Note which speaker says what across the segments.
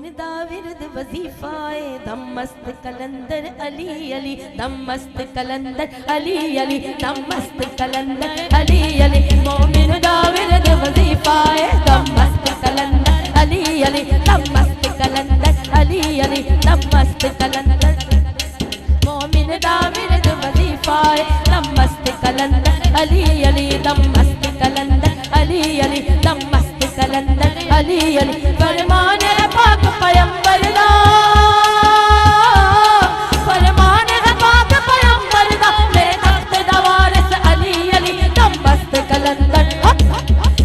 Speaker 1: मोमिन दा विरद वजीफाए दम मस्त कलंदर अली अली दम मस्त कलंदर अली अली दम मस्त कलंदर अली अली मोमिन दा विरद वजीफाए दम मस्त कलंदर अली अली दम मस्त कलंदर अली अली दम मस्त कलंदर मोमिन दा विरद वजीफाए दम मस्त कलंदर अली अली दम मस्त कलंदर अली अली दम मस्त कलंदर अली अली फरमान है पाक पैगंबर दा फरमान है पाक पैगंबर दा मेरे तख्त दा वारिस अली अली दम मस्त कलंदर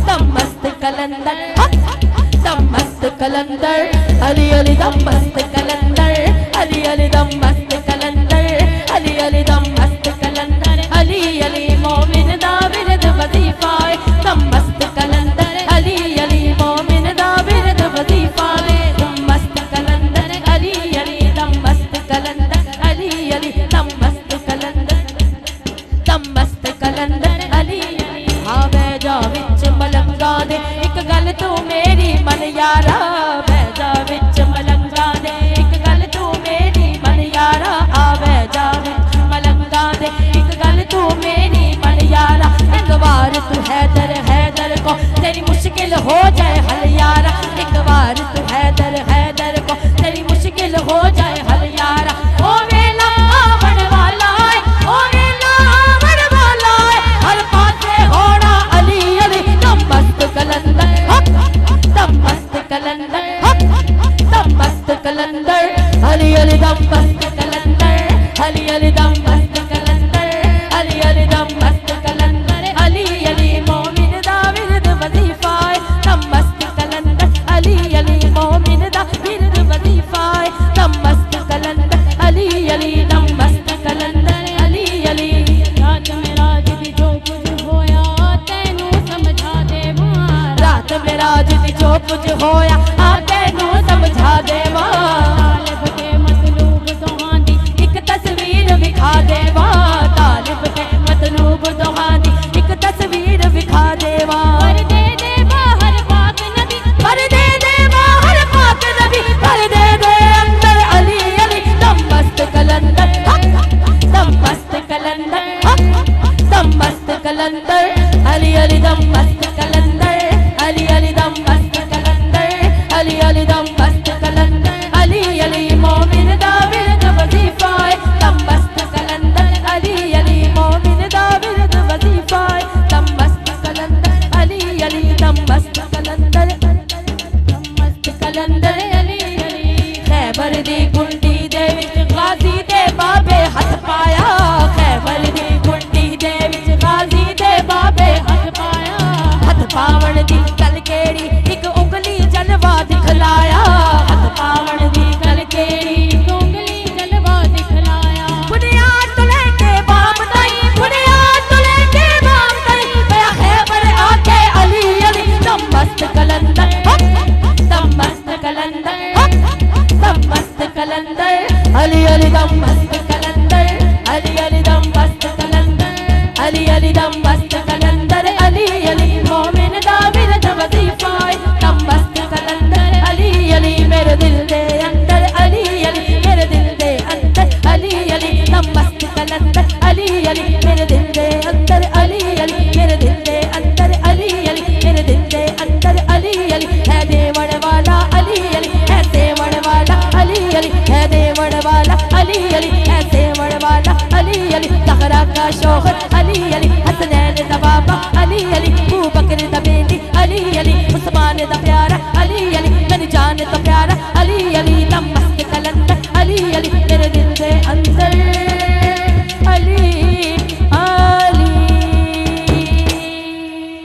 Speaker 1: दम मस्त कलंदर दम मस्त कलंदर अली अली दम मस्त कलंदर अली अली दम मस्त कलंदर अली अली दम मस्त कलंदर अली अली मोमिन दा विरद वजीफाए दम मस्त कलंदर अली अली मोमिन दा विरद वजीफाए दम मस्त कलंदर अली अली दम मस्त कलंदर अली अली दम मस्त कलंदर अली अली हाँ बैजा विच मलंगा दे एक गल तू मेरी मन यारा बैजा विच मलंगा दे एक गल तू मेरी मन यारा आ बैजा विच मलंगा दे एक गल तू मेरी मन यारा एक बार तू हैदर हैदर को तेरी मुश्किल हो जाए हल यारा एक बार तू हैदर हैदर को तेरी मुश्किल हो जाए हल यारा ओ वेला आवन वाला है ओ वेला आवन वाला है हर पासे होना अली अली दम मस्त कलंदर दम मस्त कलंदर दम मस्त कलंदर अली अली दम मस्त कलंदर अली अली दम मस्त कलंदर अली अली दम मस्त कलंदर अली अली मोमिन दा विरद वजीफाए दम मस्त कलंदर अली अली मोमिन दा विरद वजीफाए दम मस्त कलंदर अली अली दम मस्त कलंदर अली अली रात मेरा जिदी जो कुछ होया तेनू समझा देवा रात मेरा जिदी जो कुछ होया आ तेनू समझा देवा तालिब के मतलूब दोहां दी एक तस्वीर विखा देवा तालिब के मतलूब दोहां दी एक तस्वीर विखा देवा पर दे दे बाहर पाक नबी पर दे दे बाहर पाक नबी पर दे दे अंदर अली अली दम मस्त कलंदर दम मस्त कलंदर दम मस्त कलंदर अली अली दम मस्त कलंदर अली अली दम मस्त कलंदर अली अली दम मस्त कलंदर अली अली मोमिन दा विरद वजीफाए दम मस्त कलंदर अली अली मोमिन दा विरद वजीफाए दम मस्त कलंदर अली अली दम मस्त कलंदर अली अली खैबर दी गुंडी दे विच गाजी दे बाबे हथ पाया खैबर दी गुंडी दे विच गाजी दे बाबे हथ पाया हथ पावण दी गल केड़ी एक उंगली जलवा दिखलाया हथ पावण दी गल केड़ी एक उंगली जलवा दिखलाया बुनियाद तो लेके बाप ताई बुनियाद तो लेके बाप ताई मैं खैबर आके अली अली दम मस्त कलंदर दम मस्त कलंदर दम मस्त कलंदर अली अली दम मस्त कलंदर अली अली दम मस्त कलंदर अली अली दम मस्त कलंदर अली अली मोमिन दा विरद वजीफाए दम मस्त कलंदर अली अली मेरे दिल दे अंदर अली अली मेरे दिल दे अंदर अली अली दम मस्त कलंदर अली अली मेरे दिल दे अंदर अली अली मेरे दिल दे अंदर अली अली मेरे दिल दे अंदर अली अली है देवण वाला अली अली है देवण वाला अली अली है देवण वाला अली अली है देवण वाला अली अली ज़हरा का शौहर अली अली हसनैन दा बाबा अली अली अबू बकर दा बेली अली अली उस्मान दा प्यार